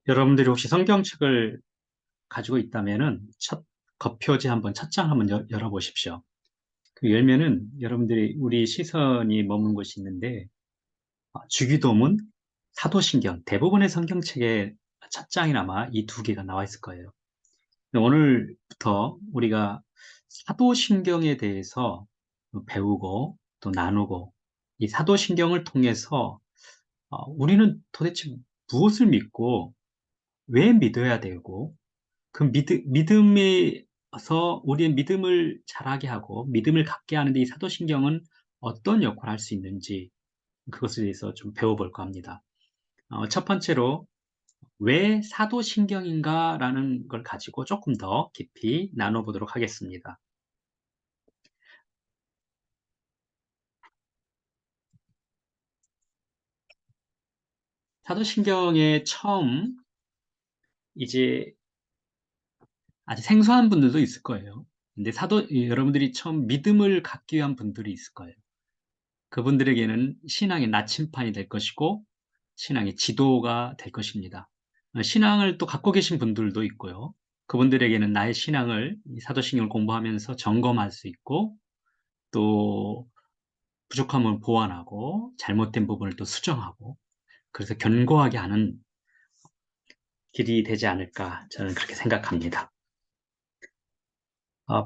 여러분들이 혹시 성경책을 가지고 있다면은 겉표지 한번 첫 장 한번 열어보십시오. 그 열면은 여러분들이 우리 시선이 머문 곳이 있는데 주기도문, 사도신경 대부분의 성경책의 첫 장이나 아마 이 두 개가 나와 있을 거예요. 근데 오늘부터 우리가 사도신경에 대해서 배우고 또 나누고 이 사도신경을 통해서 우리는 도대체 무엇을 믿고 왜 믿어야 되고 그 믿음에서 우리의 믿음을 자라게 하고 믿음을 갖게 하는데 이 사도신경은 어떤 역할을 할 수 있는지 그것에 대해서 좀 배워볼까 합니다. 첫 번째로 왜 사도신경인가라는 걸 가지고 조금 더 깊이 나눠보도록 하겠습니다. 사도신경의 처음 이제 아주 생소한 분들도 있을 거예요. 근데 여러분들이 처음 믿음을 갖기 위한 분들이 있을 거예요. 그분들에게는 신앙의 나침판이 될 것이고 신앙의 지도가 될 것입니다. 신앙을 또 갖고 계신 분들도 있고요. 그분들에게는 나의 신앙을 이 사도신경을 공부하면서 점검할 수 있고 또 부족함을 보완하고 잘못된 부분을 또 수정하고 그래서 견고하게 하는 길이 되지 않을까 저는 그렇게 생각합니다.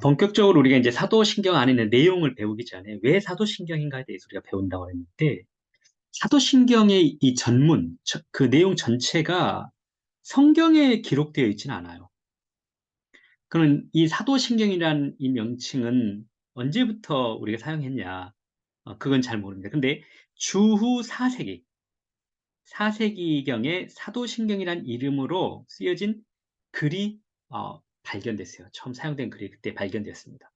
본격적으로 우리가 이제 사도신경 안에 있는 내용을 배우기 전에 왜 사도신경인가에 대해서 우리가 배운다고 했는데 사도신경의 이 전문, 그 내용 전체가 성경에 기록되어 있지는 않아요. 그러면 이 사도신경이라는 이 명칭은 언제부터 우리가 사용했냐? 그건 잘 모릅니다. 근데 주후 4세기, 4세기경에 사도신경이라는 이름으로 쓰여진 글이 발견됐어요. 처음 사용된 글이 그때 발견됐습니다.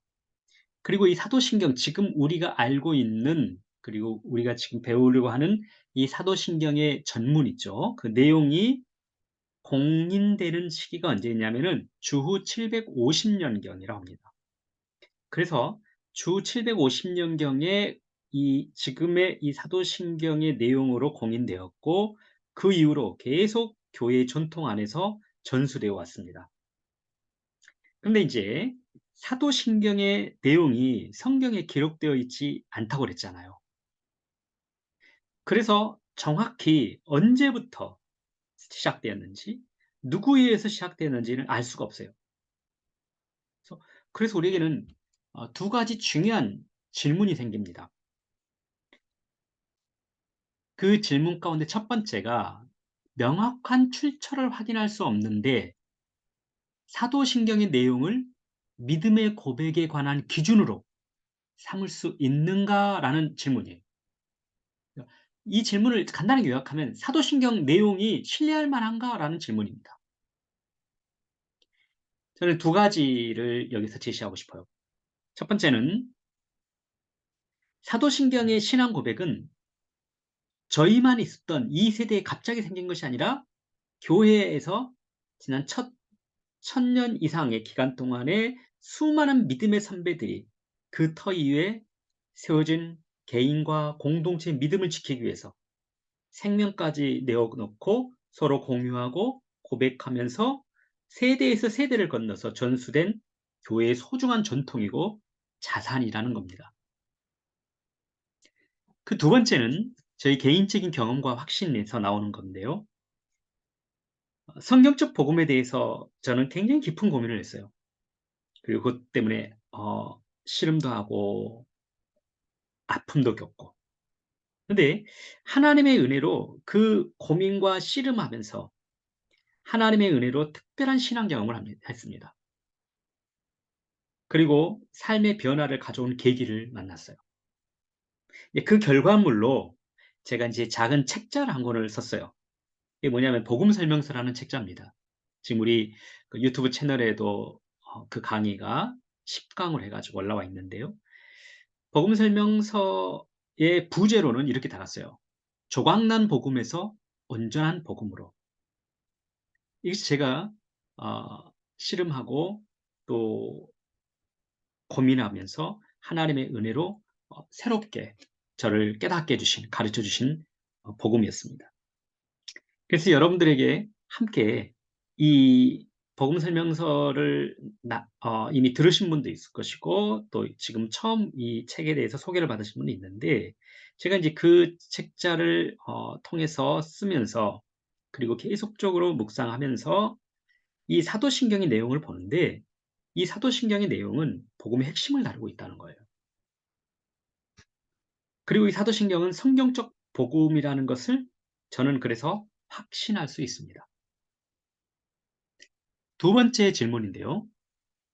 그리고 이 사도신경, 지금 우리가 알고 있는, 그리고 우리가 지금 배우려고 하는 이 사도신경의 전문 있죠. 그 내용이 공인되는 시기가 언제냐면은 주후 750년경이라고 합니다. 그래서 주 750년경에 이 지금의 이 사도신경의 내용으로 공인되었고 그 이후로 계속 교회의 전통 안에서 전수되어 왔습니다. 그런데 이제 사도신경의 내용이 성경에 기록되어 있지 않다고 그랬잖아요. 그래서 정확히 언제부터 시작되었는지, 누구에 의해서 시작되었는지는 알 수가 없어요. 그래서 우리에게는 두 가지 중요한 질문이 생깁니다. 그 질문 가운데 첫 번째가 명확한 출처를 확인할 수 없는데 사도신경의 내용을 믿음의 고백에 관한 기준으로 삼을 수 있는가라는 질문이에요. 이 질문을 간단하게 요약하면 사도신경 내용이 신뢰할 만한가라는 질문입니다. 저는 두 가지를 여기서 제시하고 싶어요. 첫 번째는 사도신경의 신앙 고백은 저희만 있었던 이 세대에 갑자기 생긴 것이 아니라 교회에서 지난 천년 이상의 기간 동안에 수많은 믿음의 선배들이 그 터 위에 세워진 개인과 공동체의 믿음을 지키기 위해서 생명까지 내어놓고 서로 공유하고 고백하면서 세대에서 세대를 건너서 전수된 교회의 소중한 전통이고 자산이라는 겁니다. 그 두 번째는 저희 개인적인 경험과 확신에서 나오는 건데요. 성경적 복음에 대해서 저는 굉장히 깊은 고민을 했어요. 그리고 그것 때문에 씨름도 하고 아픔도 겪고. 근데 하나님의 은혜로 그 고민과 씨름하면서 하나님의 은혜로 특별한 신앙 경험을 했습니다. 그리고 삶의 변화를 가져온 계기를 만났어요. 그 결과물로 제가 이제 작은 책자를 한 권을 썼어요. 이게 뭐냐면 복음 설명서라는 책자입니다. 지금 우리 그 유튜브 채널에도 그 강의가 10강으로 해가지고 올라와 있는데요. 복음 설명서의 부제로는 이렇게 달았어요. 조각난 복음에서 온전한 복음으로. 이것이 제가 씨름하고 또 고민하면서 하나님의 은혜로 새롭게 저를 깨닫게 해주신, 가르쳐 주신 복음이었습니다. 그래서 여러분들에게 함께 이 복음 설명서를 이미 들으신 분도 있을 것이고 또 지금 처음 이 책에 대해서 소개를 받으신 분도 있는데 제가 이제 그 책자를 통해서 쓰면서 그리고 계속적으로 묵상하면서 이 사도신경의 내용을 보는데 이 사도신경의 내용은 복음의 핵심을 다루고 있다는 거예요. 그리고 이 사도신경은 성경적 복음이라는 것을 저는 그래서 확신할 수 있습니다. 두 번째 질문인데요.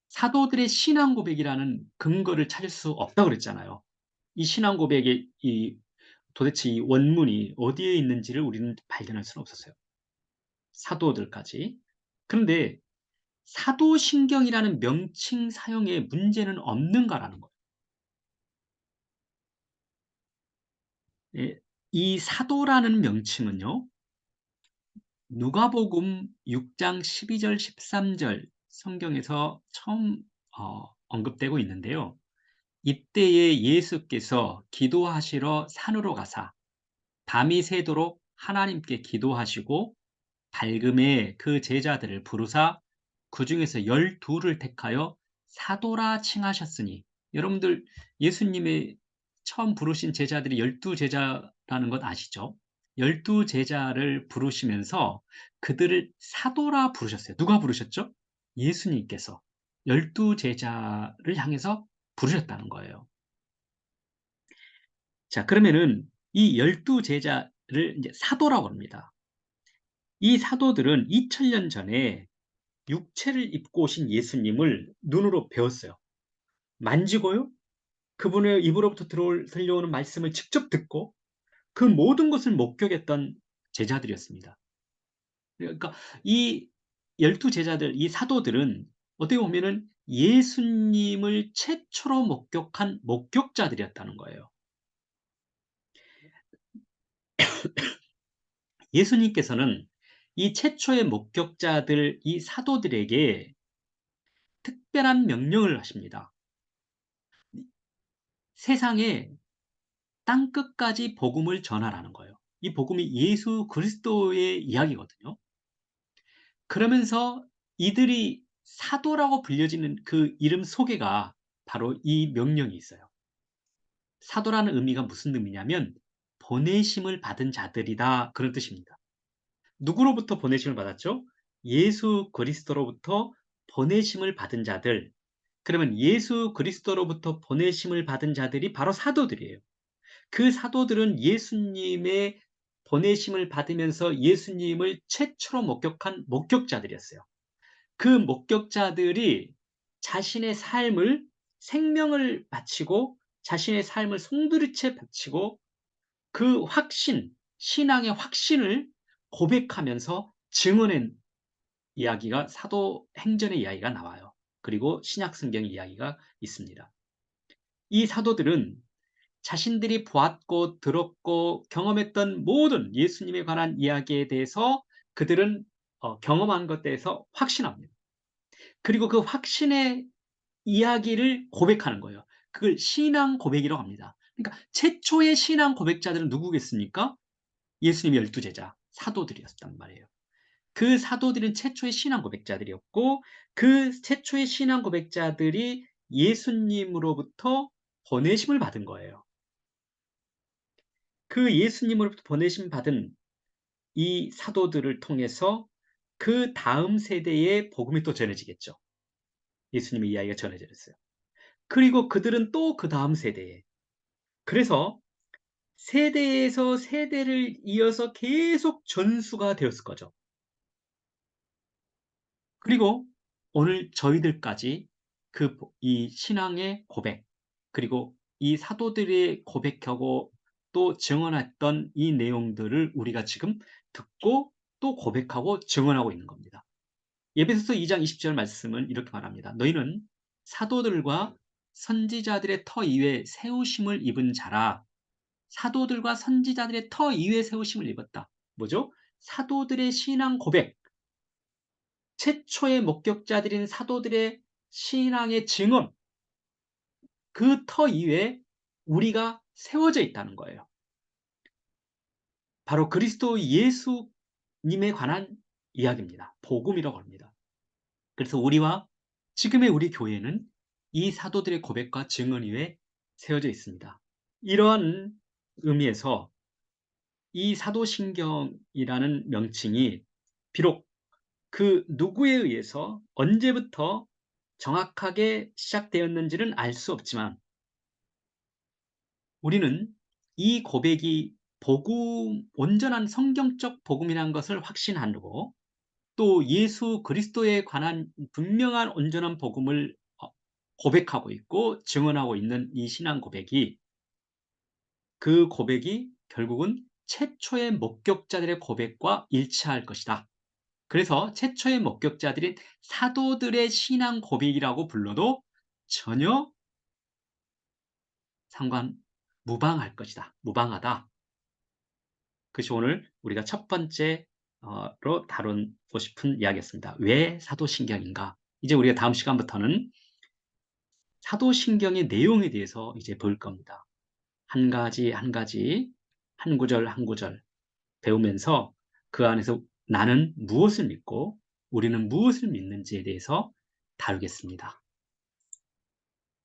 사도들의 신앙 고백이라는 근거를 찾을 수 없다고 그랬잖아요. 이 신앙 고백의 도대체 이 원문이 어디에 있는지를 우리는 발견할 수는 없었어요. 사도들까지. 그런데 사도신경이라는 명칭 사용에 문제는 없는가라는 거예요. 예, 이 사도라는 명칭은요. 누가복음 6장 12절 13절 성경에서 처음 언급되고 있는데요. 이때에 예수께서 기도하시러 산으로 가사 밤이 새도록 하나님께 기도하시고 밝음에 그 제자들을 부르사 그 중에서 12를 택하여 사도라 칭하셨으니 여러분들 예수님의 처음 부르신 제자들이 12제자라는 것 아시죠? 12제자를 부르시면서 그들을 사도라 부르셨어요. 누가 부르셨죠? 예수님께서 12제자를 향해서 부르셨다는 거예요. 자, 그러면은 이 12제자를 이제 사도라고 합니다. 이 사도들은 2000년 전에 육체를 입고 오신 예수님을 눈으로 배웠어요. 만지고요. 그분의 입으로부터 들려오는 말씀을 직접 듣고 그 모든 것을 목격했던 제자들이었습니다. 그러니까 이 12제자들, 이 사도들은 어떻게 보면은 예수님을 최초로 목격한 목격자들이었다는 거예요. 예수님께서는 이 최초의 목격자들, 이 사도들에게 특별한 명령을 하십니다. 세상에 땅 끝까지 복음을 전하라는 거예요. 이 복음이 예수 그리스도의 이야기거든요. 그러면서 이들이 사도라고 불려지는 그 이름 속에가 바로 이 명령이 있어요. 사도라는 의미가 무슨 의미냐면 보내심을 받은 자들이다 그런 뜻입니다. 누구로부터 보내심을 받았죠? 예수 그리스도로부터 보내심을 받은 자들. 그러면 예수 그리스도로부터 보내심을 받은 자들이 바로 사도들이에요. 그 사도들은 예수님의 보내심을 받으면서 예수님을 최초로 목격한 목격자들이었어요. 그 목격자들이 자신의 삶을 생명을 바치고 자신의 삶을 송두리째 바치고 그 확신, 신앙의 확신을 고백하면서 증언한 이야기가 사도행전의 이야기가 나와요. 그리고 신약성경의 이야기가 있습니다. 이 사도들은 자신들이 보았고 들었고 경험했던 모든 예수님에 관한 이야기에 대해서 그들은 경험한 것에 대해서 확신합니다. 그리고 그 확신의 이야기를 고백하는 거예요. 그걸 신앙 고백이라고 합니다. 그러니까 최초의 신앙 고백자들은 누구겠습니까? 예수님의 12제자, 사도들이었단 말이에요. 그 사도들은 최초의 신앙 고백자들이었고 그 최초의 신앙 고백자들이 예수님으로부터 보내심을 받은 거예요. 그 예수님으로부터 보내심 받은 이 사도들을 통해서 그 다음 세대에 복음이 또 전해지겠죠. 예수님의 이야기가 전해졌어요. 그리고 그들은 또 그 다음 세대에. 그래서 세대에서 세대를 이어서 계속 전수가 되었을 거죠. 그리고 오늘 저희들까지 이 신앙의 고백, 그리고 이 사도들이 고백하고 또 증언했던 이 내용들을 우리가 지금 듣고 또 고백하고 증언하고 있는 겁니다. 에베소서 2장 20절 말씀은 이렇게 말합니다. 너희는 사도들과 선지자들의 터 이외에 세우심을 입은 자라. 사도들과 선지자들의 터 이외에 세우심을 입었다. 뭐죠? 사도들의 신앙 고백, 최초의 목격자들인 사도들의 신앙의 증언, 그 터 이외에 우리가 세워져 있다는 거예요. 바로 그리스도 예수님에 관한 이야기입니다. 복음이라고 합니다. 그래서 우리와 지금의 우리 교회는 이 사도들의 고백과 증언 위에 세워져 있습니다. 이러한 의미에서 이 사도신경이라는 명칭이 비록 그 누구에 의해서 언제부터 정확하게 시작되었는지는 알 수 없지만 우리는 이 고백이 복음, 온전한 성경적 복음이라는 것을 확신하고 또 예수 그리스도에 관한 분명한 온전한 복음을 고백하고 있고 증언하고 있는 이 신앙 고백이 그 고백이 결국은 최초의 목격자들의 고백과 일치할 것이다. 그래서 최초의 목격자들인 사도들의 신앙 고백이라고 불러도 전혀 무방할 것이다. 무방하다. 그것이 오늘 우리가 첫 번째로 다루고 싶은 이야기였습니다. 왜 사도신경인가? 이제 우리가 다음 시간부터는 사도신경의 내용에 대해서 이제 볼 겁니다. 한 가지 한 가지, 한 구절 한 구절 배우면서 그 안에서 나는 무엇을 믿고 우리는 무엇을 믿는지에 대해서 다루겠습니다.